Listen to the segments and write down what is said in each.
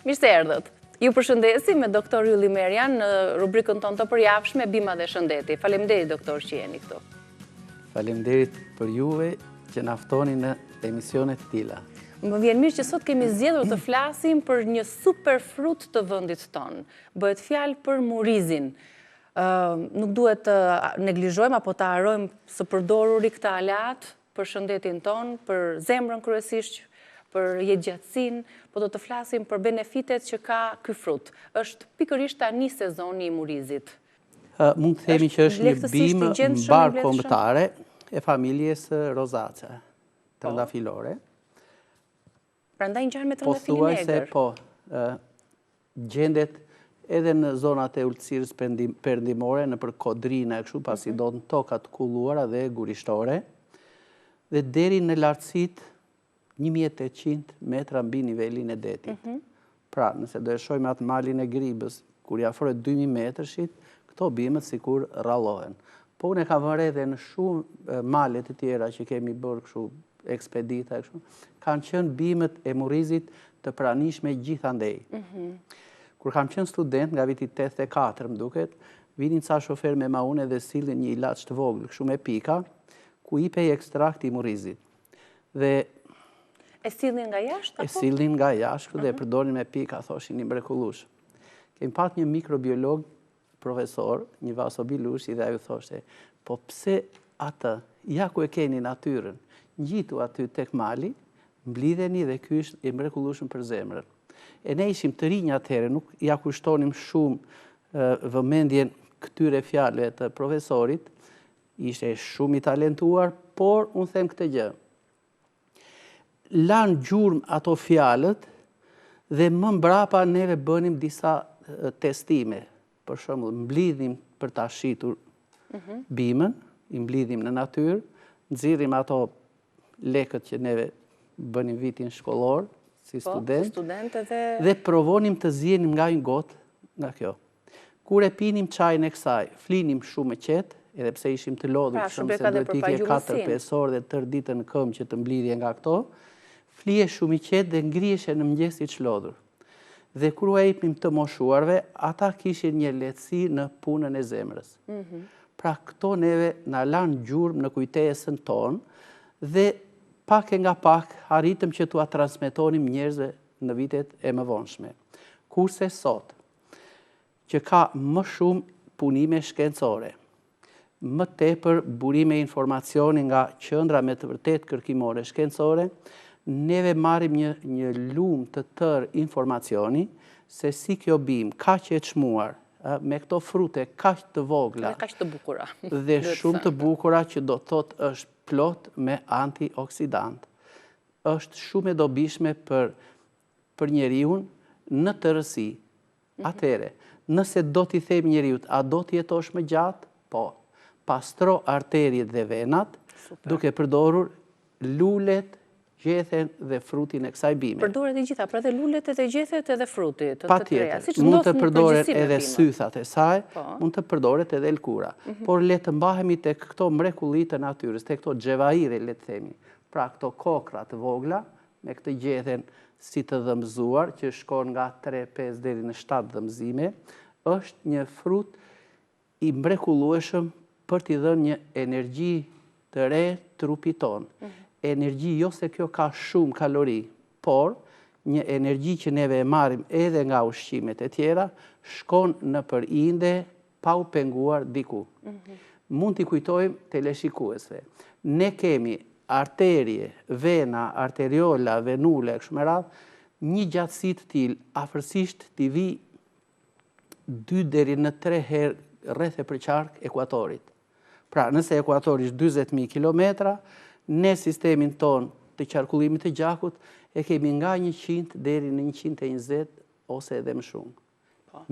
Mirë se erdhët. Ju përshëndesim me doktor Ylli Merian në rubrikën tonë të përjavshme Bima dhe Shëndeti. Faleminderit doktor që jeni këtu. Faleminderit për juve që na ftoni në emisione të tilla. Më vjen mirë që sot kemi zgjedhur të flasim për një super frut të vendit tonë. Bëhet fjalë për murizin. Nuk duhet të neglizhojmë apo të harrojmë së përdoruri këtë alat për shëndetin tonë, për zemrën kryesisht, për jetëgjatësinë, po do të flasim për benefitet që ka ky frut. Është pikërisht tani sezoni i murizit. Mund të themi që është një bimë mbar kombëtare e familjes rozacea, trëndafilore. Prandaj ngjan me trëndafilin egër. Po, gjendet edhe në zonat e ulësirës perëndimore, nëpër Kodrina e kështu, pasi do në tokat kulluara dhe gurishtore, dhe deri në lartësitë 1800 metra mbi nivelin e detit. Pra, nëse do e shohim atë malin e Gribës, kur i afrohet 2000 metrëshit, këto bimët sikur rallohen. Po unë e kam vënë edhe në shumë malet të tjera që kemi bërë kështu ekspedita, kështu, kanë qenë bimët e murizit të pranishme gjithandej. Kur kam qenë student, nga viti 84 më duket, vinin ca shofer me maune dhe sillin një ilaç të vogël, kështu me pika, ku i pej ekstrakt i murizit. Dhe e sillnin nga jashtë? E sillnin nga jashtë dhe e përdorin me pika, thoshin i mrekullueshëm. Kemi pat një mikrobiolog, profesor, një vasobilushi, dhe ajo thoshte, po pse atë, ja ku e keni natyrën, ngjitu aty tek mali, mblidheni dhe ky është i mrekullueshëm për zemrën. E ne ishim të rinj atëherë, nuk ja kushtonim shumë vëmendjen këtyre fjalëve të profesorit, ishte shumë i talentuar, por unë them këtë gjë. Lanë gjurmë ato fjalët dhe më mbrapa neve bënim disa testime. Për shembull, mblidhim për ta shitur bimën, i mblidhim në natyrë, nxirrim ato lekët që neve bënim vitin shkollor, si student, dhe provonim të zjenim nga një gotë nga kjo. Kur e pinim çajin e kësaj, flinim shumë qetë, edhe pse ishim të lodhur, se duhet ikje 4-5 orë dhe tërë ditën në këmbë që të mblidhje nga këto, flije shumë i qetë dhe ngrihesh në mëngjes i çlodhur. Dhe kur u japnim të moshuarve, ata kishin një lehtësi në punën e zemrës. Pra këto neve na lanë gjurmë në kujtesën tonë dhe pak e nga pak arritëm që t'ua transmetonim njerëzve në vitet e mëvonshme. Kurse sot, që ka më shumë punime shkencore, më tepër burime informacioni nga qendra me të vërtet kërkimore shkencore, neve marrim një lumë të tërë informacioni se si kjo bimë kaq e çmuar me këto frute kaq të vogla dhe kaq të bukura dhe shumë të bukura që do të thotë është plot me antioksidant. Është shumë e dobishme për njeriu në tërësi. Atëre, nëse do t'i them njeriut, a do të jetosh më gjatë? Po. Pastro arteriet dhe venat, duke përdorur lulet, gjethen dhe frutin e kësaj bime. Përdoret i gjitha, pra dhe lulet edhe gjethet edhe frutit të treja. Mund të përdoret edhe sythat e saj, mund të përdoret edhe lkura. Por le të mbahemi tek këto mrekullit të natyrës, tek këto xhevaire, le të themi. Pra këto kokra të vogla, me këtë gjethen si të dhëmzuar, që shkon nga 3-5 deri në 7 dhëmzime, është një frut i mrekullueshëm për t'i dhënë një energji të re trupit tonë. Energji jo se kjo ka shumë kalori, por një energji që neve e marrim edhe nga ushqimet e tjera, shkon në përinde pa u penguar diku. Mund t'i kujtojmë teleshikuesve. Ne kemi arterie, vena, arteriola, venule, kështu me radhë, një gjatësi të tillë afërsisht t'i vi 2 deri në 3 herë rreth e përqark ekuatorit. Pra, nëse ekuatori është 40.000 kilometra, ne sistemin ton të qarkullimit të gjakut e kemi nga 100 deri në 120 ose edhe më shumë.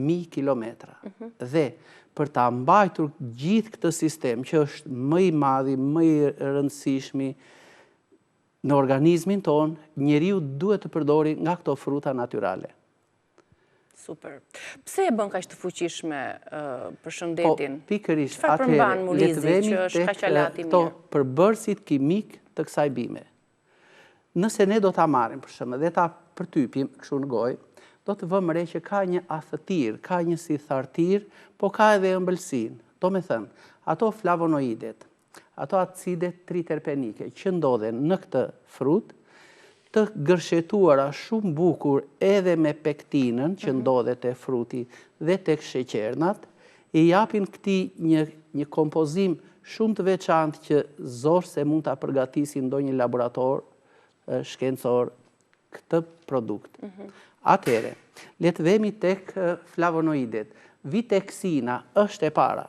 1000 kilometra. Dhe për ta mbajtur gjithë këtë sistem që është më i madhi, më i rëndësishmi në organizmin ton, njeriu duhet të përdori nga këto fruta natyrale. Super. Pse e bën kaq të fuqishme për shëndetin? Po, pikërisht, çfarë përmban murizi që është kaq alati mirë? Këto përbërësit kimik të kësaj bime. Nëse ne do ta marrim për shembull dhe ta përtypim kështu në gojë, do të vëmë re që ka një athëtir, ka një si thartir, po ka edhe ëmbëlsin. Do me thënë, ato flavonoidet, ato acidet triterpenike që ndodhen në këtë frut, të gërshetuara shumë bukur edhe me pektinën që ndodhet e fruti dhe tek sheqernat, i japin këti një kompozim shumë të veçantë që zorë se mund të përgatisin do një laborator shkencor këtë produkt. Atere, letë vemi tek flavonoidet. Viteksina është e para.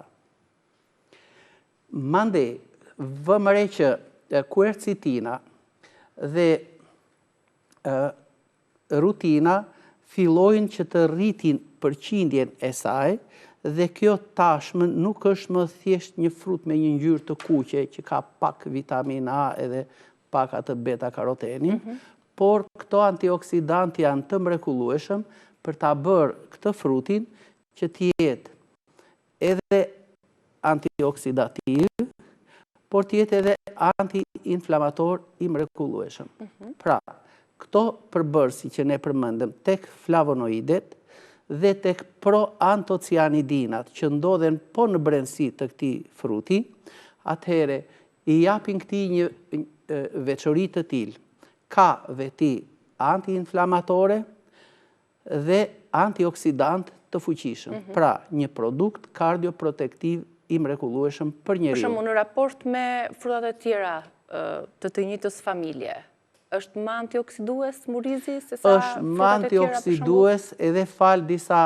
Mande, vëmëre që quercitina dhe rutina fillojnë që të rritin përqindjen e saj dhe kjo tashmë nuk është më thjesht një frut me një ngjyrë të kuqe që ka pak vitamina A edhe pak atë beta-karoteni, por këto antioksidanti janë të mrekullueshëm për ta bërë këtë frutin që t'jetë edhe antioksidativ, por t'jetë edhe anti-inflamator i mrekullueshëm. Pra, këto përbërësi që ne përmendëm tek flavonoidet dhe tek proantocianidinat që ndodhen po në brendësi të këtij fruti, atëhere i japin këtij një veçori të tillë. Ka veti anti-inflamatore dhe antioksidant të fuqishëm. Pra, një produkt kardioprotektiv i mrekullueshëm për njeriu. Për shembull, në raport me frutat e tjera të njëjtës familje, është më antioksidues murizi se sa frutat e tjera? Është më antioksidues edhe fal disa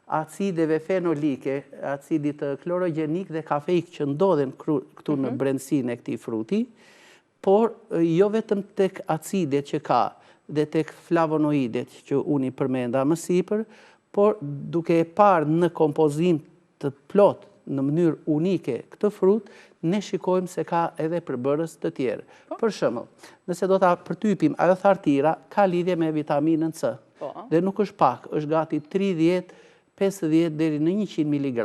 acideve fenolike, acidit klorogenik dhe kafeik që ndodhen këtu në brendësinë e këtij fruti, por jo vetëm tek acidet që ka dhe tek flavonoidet që unë i përmenda më sipër, por duke e parë në kompozim të plot në mënyrë unike këtë frut, ne shikojmë se ka edhe përbërës të tjerë. Për shembull, nëse do ta përtypim, ajo thartira ka lidhje me vitaminën C. Dhe nuk është pak, është gati 30, 50 deri në 100 mg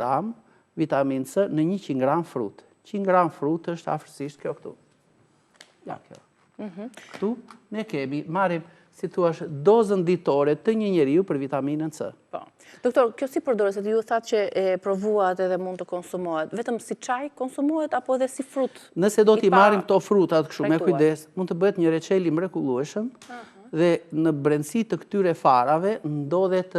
vitaminë C në 100 gram frut. 100 gram frut është afërsisht kjo këtu. Ja, kjo. Këtu ne kemi, marrim, si thua, dozën ditore të një njeriu për vitaminën C. Po. Doktor, kjo si përdoret, se ju thatë që e provuat edhe mund të konsumohet, vetëm si çaj konsumohet apo edhe si frut? Nëse do t'i marrim këto frutat kështu me kujdes, mund të bëhet një reçel i mrekullueshëm dhe në brendësi të këtyre farave ndodhet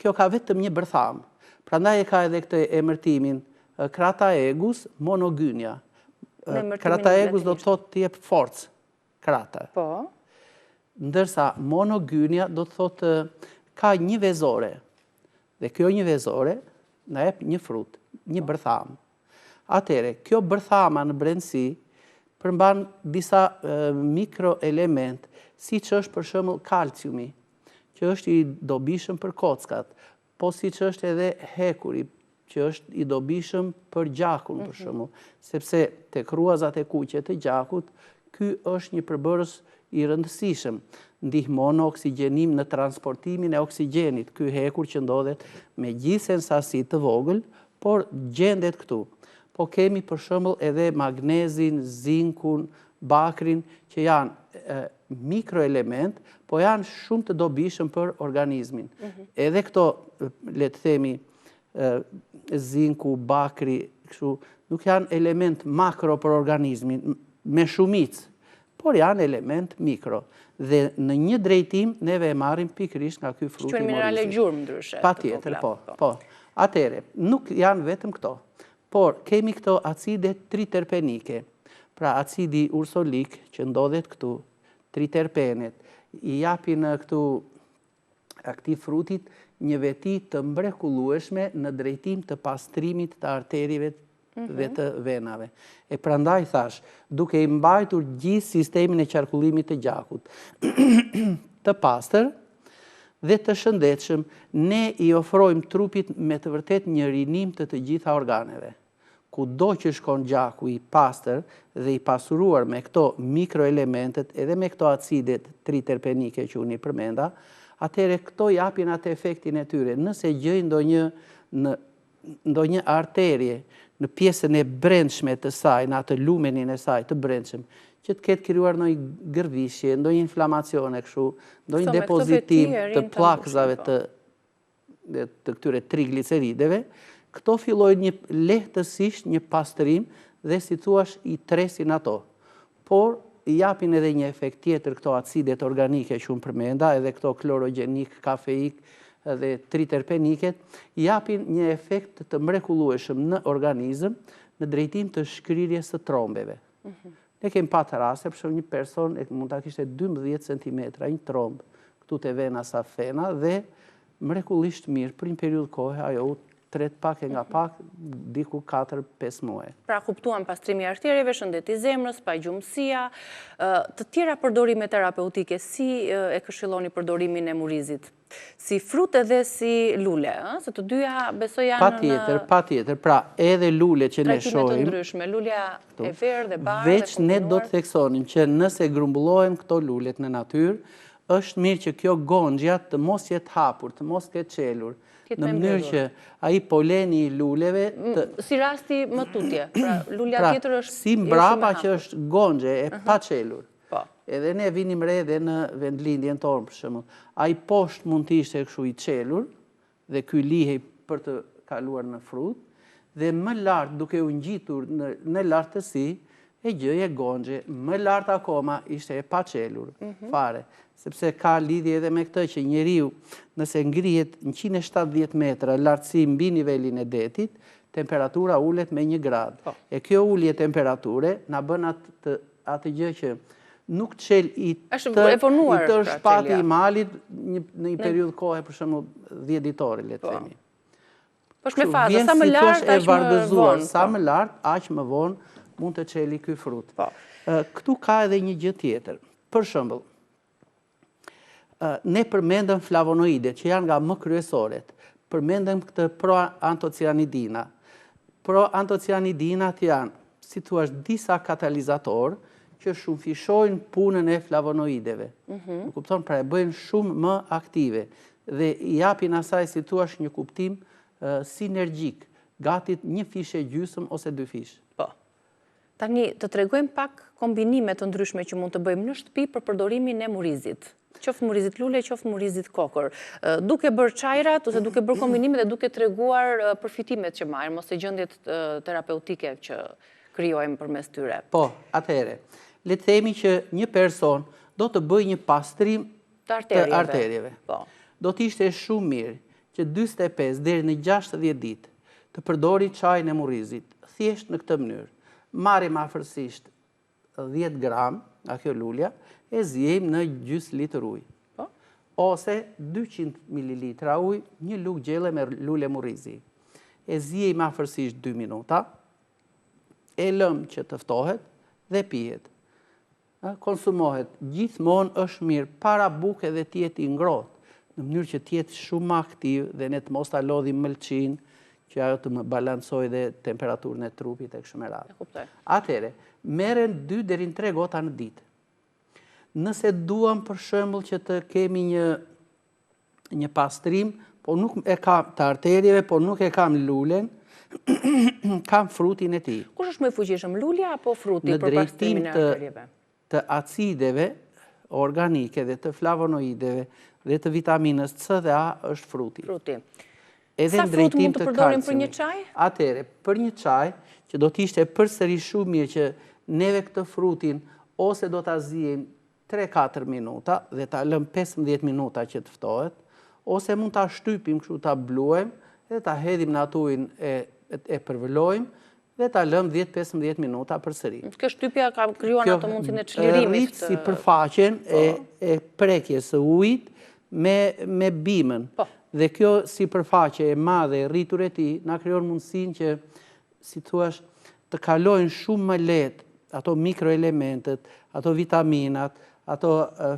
kjo ka vetëm një bërtham. Prandaj e ka edhe këtë emërtimin Crataegus monogynia. Crataegus do të thotë të jep forcë, krata. Po. Ndërsa monogynia do të thotë ka një vezore. Dhe kjo një vezore na jep një frut, një bërtham. Atere, kjo bërthama në brendësi përmban disa mikroelement, siç është për shembull kalciumi, që është i dobishëm për kockat, po siç është edhe hekuri, që është i dobishëm për gjakun, për shembull, sepse tek ruazat e kuqe të gjakut, ky është një përbërës i rëndësishëm. Ndihmon në oksigjenim në transportimin e oksigjenit, ky hekur që ndodhet me gjithë sasi të vogël, por gjendet këtu. Po kemi për shembull edhe magnezin, zinkun, bakrin, që janë mikroelement, po janë shumë të dobishëm për organizmin. Edhe këto, le të themi, zinku, bakri, nuk janë element makro për organizmin, me shumicë, por janë element mikro. Dhe në një drejtim, neve e marrim pikërisht nga ky fruti i morizit. Shquhen minerale gjurmë ndryshe. Patjetër, po. Atere, nuk janë vetëm këto, por kemi këto acide triterpenike, pra acidi ursolik që ndodhet këtu, triterpenet, i japin këtu këtij frutit një veti të mrekullueshme në drejtim të pastrimit të arterive dhe të venave. E prandaj thash, duke i mbajtur gjithë sistemin e qarkullimit të gjakut të pastër dhe të shëndetshëm, ne i ofrojmë trupit me të vërtet një rinim të gjitha organeve. Kudo që shkon gjaku i pastër dhe i pasuruar me këto mikroelementet edhe me këto acidet triterpenike që unë i përmenda, atëre këto japin atë efektin e tyre. Nëse gjej ndonjë arterie në pjesën e brendshme të saj, në atë lumenin e saj të brendshëm, që të ketë krijuar ndonjë gërvishje, ndonjë inflamacione kështu, ndonjë depozitim të pllakëzave të këtyre triglicerideve, këto fillojnë lehtësisht një pastrim dhe si thuash i tresin ato. Por japin edhe një efekt tjetër këto acidet organike që unë përmenda, edhe këto klorogenik, kafeik dhe triterpeniket, japin një efekt të mrekullueshëm në organizëm në drejtim të shkrirjes së trombeve. Ne kemi patë raste, për shembull një person mund ta kishte 12 cm një tromb këtu te vena safena dhe mrekullisht mirë për një periudhë kohe ajo u tret pak e nga pak diku 4-5 muaj. Pra kuptuam pastrimi i arterjeve, shëndeti i zemrës, pagjumësia, të tjera përdorime terapeutike, si e këshilloni përdorimin e murizit? Si frut edhe si lule, se të dyja besoj janë Patjetër, pra edhe lule që ne trajtime të shohim, ndryshme, lulja e verdhë dhe bardhë. veç ne do të theksonim që nëse grumbullohen këto lulet në natyrë, është mirë që kjo gonxhja të mos jetë hapur, të mos ketë çelur, në mënyrë që ai poleni i luleve si rasti më tutje, pra lulja tjetër është si mbrapa që është gonxhe e pa çelur. Po. Edhe ne vinim re dhe në vendlindjen tonë për shembull. Ai poshtë mund të ishte kështu i çelur dhe ky lihej për të kaluar në frut dhe më lart duke u ngjitur në lartësi e gjëje gonxhe, më lart akoma ishte e pa çelur fare, sepse ka lidhje edhe me këtë që njeriu nëse ngrihet 170 metra lartësi mbi nivelin e detit, temperatura ulet me 1 gradë. E kjo ulje temperature na bën atë gjë që nuk çel i të shpati i malit në një periudhë kohe, për shembull 10 ditore, le të themi. Po është me fazë, sa më lart aq më vonë. Sa më lart aq më vonë mund të çeli ky frut. Këtu ka edhe një gjë tjetër. Për shembull, ne përmendëm flavonoidet që janë nga më kryesoret. Përmendëm këtë proantocianidina. Proantocianidinat janë, si thua, disa katalizator që shumëfishojnë punën e flavonoideve. Në kupton, pra e bëjnë shumë më aktive dhe i japin asaj, si thua, një kuptim sinergjik, gati 1 fish e gjysmë ose 2 fish. Po. Tani të tregojmë pak kombinime të ndryshme që mund të bëjmë në shtëpi për përdorimin e murizit. Qoftë murizit lule, qoftë murizit kokër. Duke bërë çajrat ose duke bërë kombinime dhe duke treguar përfitimet që marrin, mos e gjendjet terapeutike që krijojmë përmes tyre. Po, atëherë, le të themi që një person do të bëjë një pastrim të arterjeve. Do të ishte shumë mirë që 45 deri në 60 ditë të përdori çajin e murizit, thjesht në këtë mënyrë. Marrim afërsisht 10 gram nga kjo lulja, e zjejmë në gjys litër ujë. Ose 200 ml ujë, një lugë gjelle me lule murizi. E zjejmë afërsisht 2 minuta, e lëm që të ftohet dhe pihet. Konsumohet gjithmonë është mirë para buke dhe të jetë i ngrohtë, në mënyrë që të jetë shumë aktiv dhe ne të mos ta lodhim mëlçin, që ajo të më balancojë dhe temperaturën e trupit e kështu me radhë. Atëherë, merren 2 deri në 3 gota në ditë. Nëse duam për shembull që të kemi një pastrim, po nuk e kam të arterjeve, po nuk e kam lulen, kam frutin e tij. Kush është më i fuqishëm, lulja apo fruti për pastrimin e arterjeve? Të acideve organike dhe të flavonoideve dhe të vitaminës C dhe A është fruti. Sa frut mund të përdorim për një çaj? Atëherë, për një çaj që do të ishte përsëri shumë mirë që neve këtë frutin ose do ta zijejmë 3-4 minuta dhe ta lëm 15 minuta që të ftohet, ose mund ta shtypim kështu, ta bluajmë dhe ta hedhim në atë ujin e përvëlojmë dhe ta lëm 10-15 minuta përsëri. Kjo shtypja ka krijuar atë mundësinë e çlirimit. Rrit si përfaqen e prekjes së ujit me bimën. Dhe kjo si përfaqe e madhe e rritur e tij na krijon mundësinë që, si thuash, të kalojnë shumë më lehtë ato mikroelementet, ato vitaminat, ato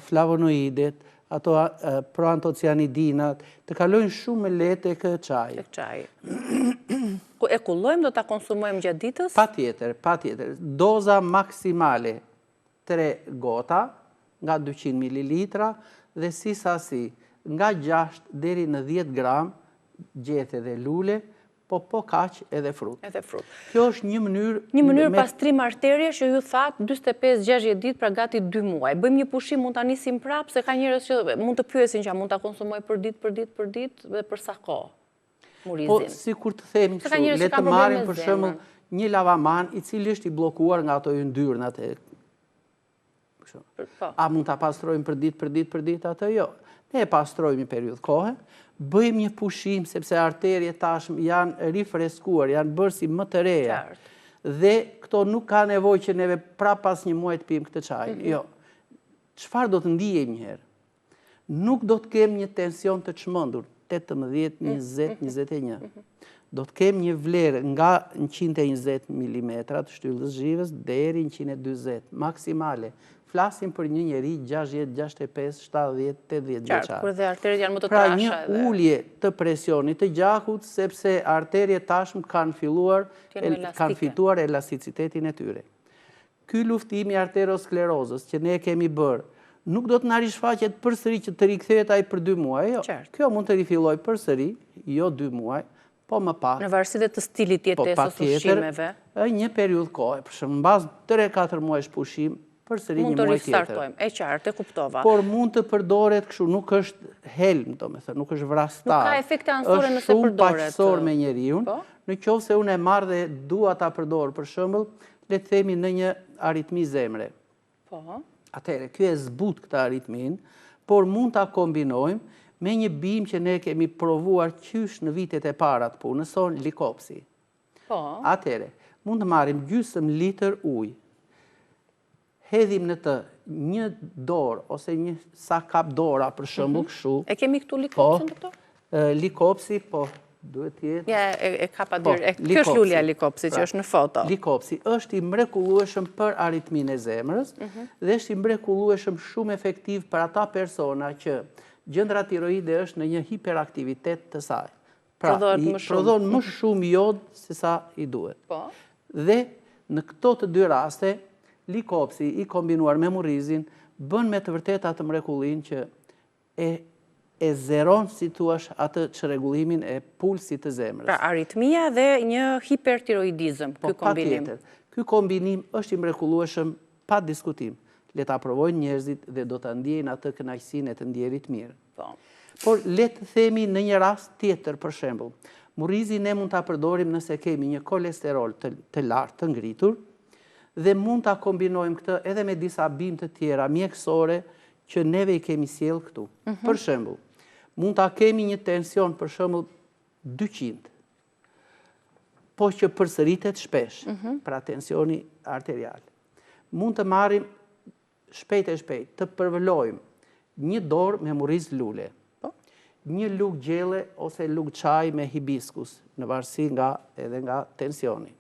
flavonoidet, ato proantocianidinat, të kalojnë shumë më lehtë tek çaji. E kullojmë, do ta konsumojmë gjatë ditës? Patjetër. Doza maksimale 3 gota nga 200 ml dhe si sasi nga 6 deri në 10 gram gjethe dhe lule po kaq edhe frut. Edhe frut. Kjo është një mënyrë... Një mënyrë pastrim arterje që ju thatë 45-60 ditë pra gati 2 muaj. Bëjmë një pushim, mund të anisim prapë, se ka njerëz që mund të pyesin që mund të konsumoj për ditë dhe për sa kohë murizin. Po, si kur të themi kështu, le të marrim për shembull një lavaman i cili është i bllokuar nga ato yndyrnat e... A mund të pastrojmë për ditë atë? Jo. Ne e pastrojmë një periudhë kohe, bëjmë një pushim sepse arterjet tashmë janë rifreskuar, janë bërë si më të reja. Dhe këto nuk ka nevojë që neve prapë pas një muaji të pijmë këtë çaj. Jo. Çfarë do të ndiejmë një herë? Nuk do të kemë një tension të çmendur, 18, 20, 21. Do të kemë një vlerë nga 120 mm të shtyllës zhivës deri në 140 maksimale. Flasim për një njeri 60, 65, 70, 80 vjeçar. Kur dhe arteriet janë më të trasha edhe. Pra një ulje të presionit të gjakut, sepse arteriet tashmë kanë fituar elasticitetin e tyre. Ky luftim i arteriosklerozës që ne kemi bërë, nuk do të na rishfaqet përsëri që të rikthehet ai për 2 muaj. Jo. Kjo mund të rifillojë përsëri, jo 2 muaj, po më pak. Në varësi dhe të stilit jetesës së ushqimeve. Një periudhë kohe, për shembull, mbas 3-4 muajsh pushim, përsëri një muaj tjetër. Mund të ristartojmë, e qartë, e kuptova. Por mund të përdoret kështu, nuk është helm, domethënë, nuk është vrastar. Nuk ka efekte anësore nëse përdoret. Është shumë paqësor me njeriu. Në qoftë se unë e marr dhe dua ta përdor, për shembull, le të themi në një aritmi zemre. Po. Atëherë, ky e zbut këtë aritmin, por mund ta kombinojmë me një bimë që ne kemi provuar qysh në vitet e para të punës son, likopsi. Po. Atëherë, mund të marrim gjysmë litër ujë, hedhim në të një dorë ose një sa kap dora për shembull kështu. E kemi këtu likopsin këto? Likopsi, po, duhet të jetë. Ja, e kapa dyrë. Kjo është lulja likopsi që është në foto. Likopsi është i mrekullueshëm për aritminë e zemrës dhe është i mrekullueshëm shumë efektiv për ata persona që gjendra tiroide është në një hiperaktivitet të saj. Pra, i prodhon më shumë jod se sa i duhet. Dhe në këto të dy raste, likopsi i kombinuar me murizin bën me të vërtet atë mrekullin që e zeron, si thuash, atë çrregullimin e pulsit të zemrës. Pra aritmia dhe një hipertiroidizëm, ky kombinim. Ky kombinim është i mrekullueshëm pa diskutim. Le ta provojnë njerëzit dhe do ta ndjejnë atë kënaqësinë e të ndjerit mirë. Por le të themi në një rast tjetër, për shembull, murizin ne mund ta përdorim nëse kemi një kolesterol të lartë, të ngritur, dhe mund ta kombinojmë këtë edhe me disa bimë të tjera mjekësore që neve i kemi sjell këtu. Për shembull, mund ta kemi një tension për shembull 200, po që përsëritet shpesh, pra tensioni arterial. Mund të marrim shpejt të përvëlojmë një dorë me muriz lule, një lugë gjelle ose lugë çaj me hibiskus, në varësi edhe nga tensioni.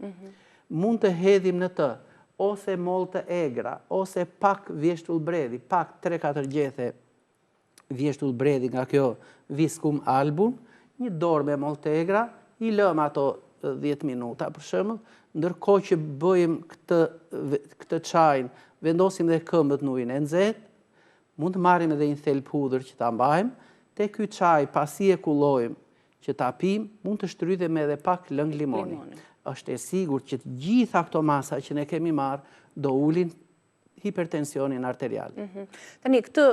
Mund të hedhim në të ose mollë të egra, ose pak vjeshtull bredhi, pak 3-4 gjethe vjeshtull bredhi nga kjo viskum album, një dorë me mollë të egra, i lëm ato 10 minuta për shembull, ndërkohë që bëjmë këtë çajin, vendosim dhe këmbët në ujin e nxehtë, mund të marrim edhe një thelb hudhër që ta mbajmë, te ky çaj pasi e kullojmë që ta pim, mund të shtrydhem edhe pak lëng limoni. Është e sigurt që të gjitha këto masa që ne kemi marrë do ulin hipertensionin arterial. Tani, këtë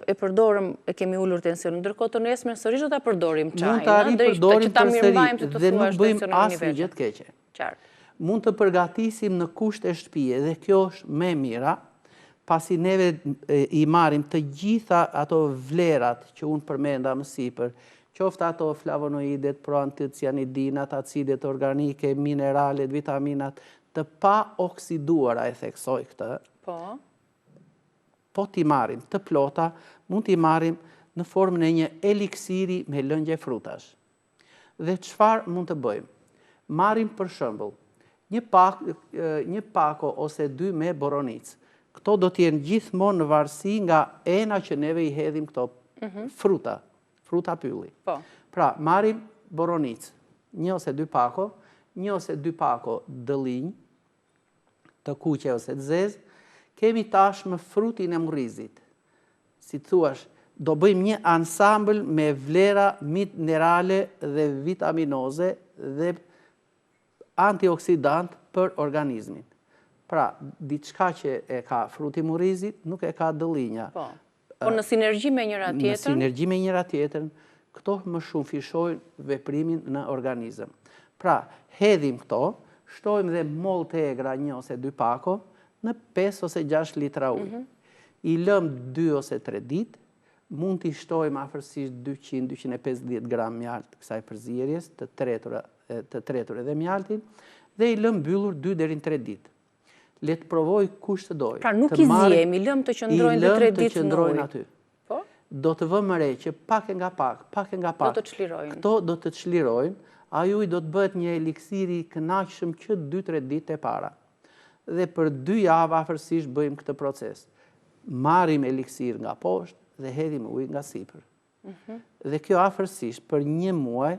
e përdorëm, e kemi ullur tensionin, ndërkohë të nesër sërish do ta përdorim çajin, mund ta ripërdorim përsëri dhe nuk bëjmë asnjë gjë të keqe. Mund të përgatisim në kushte shtëpie dhe kjo është më e mira, pasi neve i marrim të gjitha ato vlerat që unë përmenda më sipër, qoftë ato flavonoidet, proantocianidinat, acidet organike, mineralet, vitaminat, të pa oksiduara e theksoj këtë. Po t'i marrim të plota, mund t'i marrim në formën e një eliksiri me lëngje frutash. Dhe çfarë mund të bëjmë? Marrim për shembull një pako ose 2 me boronicë. Këto do t'jenë gjithmonë në varësi nga ena që neve i hedhim këto fruta pylli. Pra, marrim boronicë, 1 ose 2 pako, 1 ose 2 pako dëllinj, të kuqe ose të zezë, kemi tashmë frutin e murrizit. Si thuash, do bëjmë një ansambël me vlera minerale dhe vitaminoze dhe antioksidant për organizmin. Pra, diçka që e ka fruti murizit, nuk e ka dëllinja. Po në sinergji me njëra tjetër? Në sinergji me njëra tjetër, këto më shumë fishojnë veprimin në organizëm. Pra, hedhim këto, shtojmë dhe mol të egra 1 ose 2 pako në 5 ose 6 litra ujë. I lëm 2 ose 3 ditë, mund t'i shtojmë afërsisht 200-250 gram mjalt kësaj përzierjes, të tretur edhe mjaltin, dhe i lëm mbyllur 2 deri në 3 ditë. Le të provoj kush të doj. Pra nuk i zjem, i lëm të qëndrojnë dhe 3 ditë në ujë. Aty. Do të vëmë re që pak e nga pak, do të çlirojnë. Këto do të çlirojnë, ai uji do të bëhet një eliksiri i kënaqshëm që 2-3 ditë e para. Dhe për 2 javë afërsisht bëjmë këtë proces. Marrim eliksir nga poshtë dhe hedhim ujë nga sipër. Dhe kjo afërsisht për 1 muaj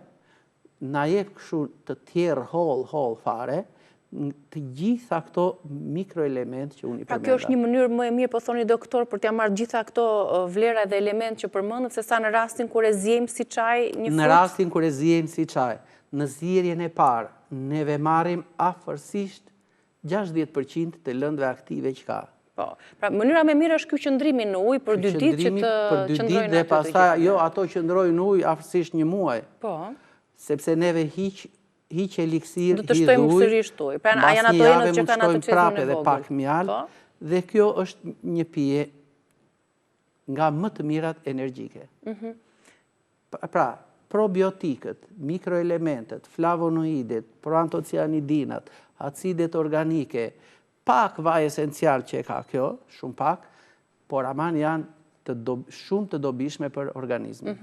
na jep kështu të tjerë holl fare, të gjitha këto mikroelement që unë i përmenda. Pra kjo është një mënyrë më e mirë, po thoni doktor, për t'ja marrë gjitha këto vlera dhe element që përmendët, se sa në rastin kur e zjejmë si çaj një frut? Në rastin kur e zjejmë si çaj, në zjerjen e parë, neve marrim afërsisht 60% të lëndëve aktive që ka. Po, pra mënyra më mirë është ky qëndrimi në ujë për 2 ditë që të qëndrojnë dhe pastaj jo ato qëndrojnë në ujë afërsisht 1 muaj. Po. Sepse neve hiq eliksir, do të shtojmë sërish ujë. Pra janë ato enët që kanë atë çestin e vogël. Dhe pak mjalt, dhe kjo është një pije nga më të mirat energjike. Pra, probiotikët, mikroelementet, flavonoidet, proantocianidinat, acidet organike, pak vaj esencial që e ka kjo, shumë pak, por aman janë shumë të dobishme për organizmin.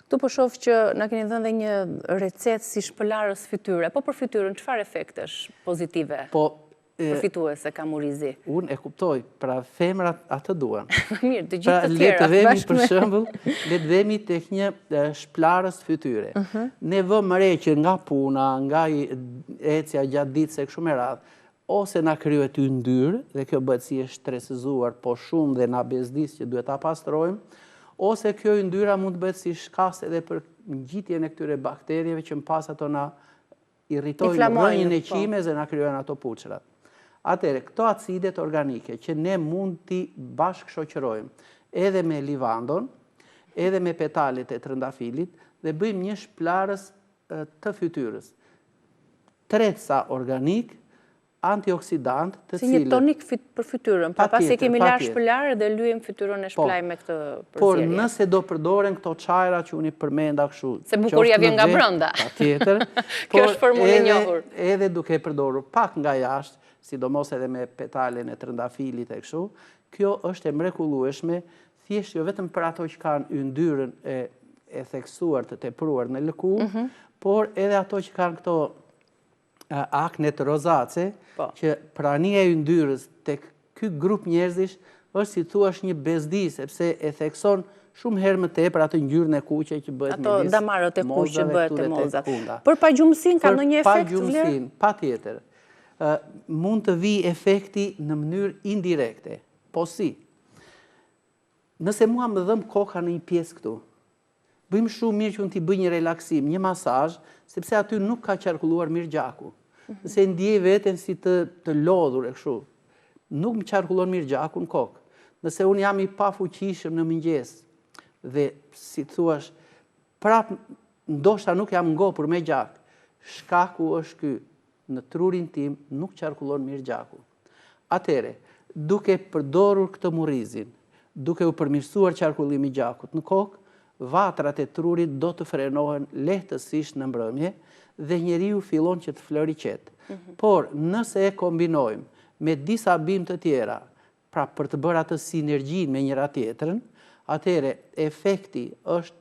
Këtu po shoh që na keni dhënë dhe një recetë si shpëlarës fytyre. Po për fytyrën, çfarë efektesh pozitive përfituese ka murizi? Unë e kuptoj, pra femrat atë duan. Mirë, të gjithë të tjera. Për shembull, le të vemi tek një shpëlarës fytyre. Ne vëmë re që nga puna, nga ecja gjatë ditës e kështu me radhë, ose na kryet yndyrë, dhe kjo bëhet si e shtresëzuar, po shumë dhe na bezdis që duhet ta pastrojmë, ose kjo yndyra mund të bëhet si shkas edhe për ngjitjen e këtyre bakterieve që në pas ato na irritojnë rrënjën e qimes dhe na kryojnë ato puçrat. Atëherë, këto acidet organike që ne mund t'i bashkëshoqërojmë edhe me livandon, edhe me petalet e trëndafilit, dhe bëjmë një shpëlarës të fytyrës. Tretësa organik, antioksidant të cilët... Si një tonik për fytyrën, pa pasi kemi larë shpëlarë dhe lyem fytyrën e shplaj me këtë përzierje. Por nëse do përdoren këto çajra që unë i përmenda kështu... Se bukuria vjen nga brenda. Patjetër. Kjo është formulë e njohur. Edhe duke përdorur pak nga jashtë, sidomos edhe me petalen e trëndafilit e kështu, kjo është e mrekullueshme, thjesht jo vetëm për ato që kanë yndyrën e theksuar të tepruar në lëkurë, por edhe ato që kanë këto aknet rozace, që prania e yndyrës tek ky grup njerëzish është si thuash një bezdi, sepse e thekson shumë herë më tepër atë ngjyrën e kuqe që bëhet midis ato damarët e kuq që bëhet te mozat. Për Për pagjumësinë ka ndonjë efekt vlerë? Për pagjumësinë, patjetër. Mund të vijë efekti në mënyrë indirekte. Po si? Nëse mua më dhëm koka në një pjesë këtu, bëjmë shumë mirë që unë t'i bëj një relaksim, një masazh, sepse aty nuk ka qarkulluar mirë gjaku. Nëse ndjej veten si të lodhur e kështu, nuk më qarkullon mirë gjaku në kokë. Nëse unë jam i pafuqishëm në mëngjes dhe si thuash, prap ndoshta nuk jam ngopur me gjak, shkaku është ky, në trurin tim nuk qarkullon mirë gjaku. Atëre, duke përdorur këtë murrizin, duke u përmirësuar qarkullimi i gjakut në kokë, vatrat e trurit do të frenohen lehtësisht në mbrëmje dhe njeriu fillon që të flori qetë. Por nëse e kombinojmë me disa bimë të tjera, pra për të bërë atë sinergjin me njëra tjetrën, atëre efekti është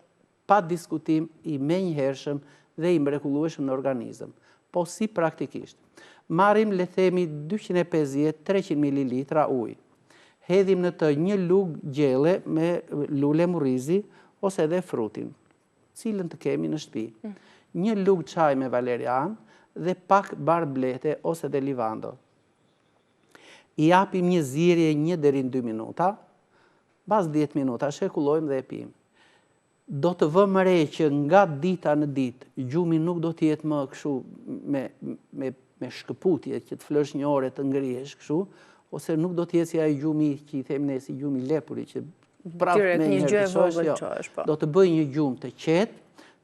pa diskutim i menjëhershëm dhe i mrekullueshëm në organizëm. Po si praktikisht. Marrim le themi 250-300 ml ujë. Hedhim në të një lugë gjelle me lule murrizi ose edhe frutin, cilën të kemi në shtëpi. Një lugë çaj me valerian dhe pak barblete ose dhe livando. I japim një zierje 1 deri në 2 minuta, pas 10 minuta shekullojmë dhe e pim. Do të vëmë re që nga dita në ditë, gjumi nuk do të jetë më kështu me me shkëputje, që të flësh një ore të ngrihesh kështu, ose nuk do t'jesi ai gjumi që i them ne si gjumi lepuri, që prapë me një herë të çosh, do të bëj një gjumë të qetë,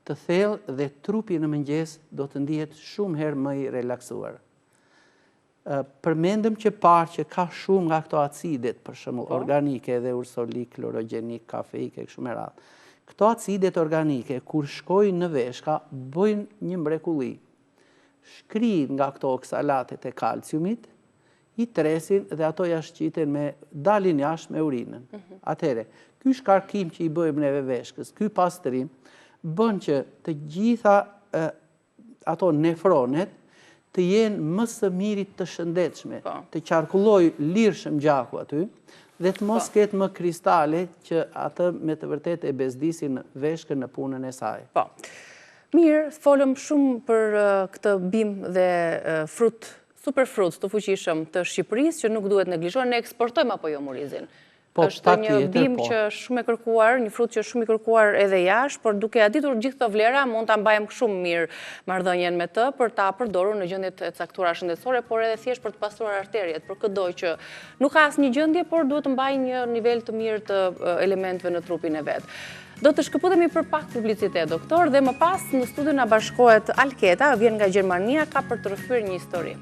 të thellë dhe trupi në mëngjes do të ndihet shumë herë më i relaksuar. Përmendëm që parë që ka shumë nga këto acidet, për shembull organike dhe ursolik, klorogenik, kafeike, kështu me radhë. Këto acidet organike, kur shkojnë në veshka, bëjnë një mrekulli. Shkrijnë nga këto oksalatet e kalciumit, i tresin dhe ato jashtë dalin jashtë me urinën. Atëhere, ky shkarkim që i bëjmë neve veshkës, ky pastrim, bën që të gjitha ato nefronet të jenë më së mirit të shëndetshme, të qarkulloj lirshëm gjaku aty, dhe të mos ketë më kristale që atë me të vërtet e bezdisin veshkën në punën e saj. Po. Mirë, folëm shumë për këtë bimë dhe superfrut të fuqishëm të Shqipërisë që nuk duhet neglizhuar, ne eksportojmë apo jo murizin? Është një bimë që shumë e kërkuar, një frut që shumë i kërkuar edhe jashtë, por duke ditur gjithë të vlera, mund ta mbajmë shumë mirë marrëdhënien me të për ta përdorur në gjendjet e caktuara shëndetësore, por edhe thjesht për të pastruar arteriet, për këdo që nuk ka asnjë gjendje, por duhet të mbajë një nivel të mirë të elementeve në trupin e vet. Do të shkëputemi për pak publicitet, doktor, dhe më pas në studio na bashkohet Alketa, vjen nga Gjermania, ka për të rrëfyer një histori.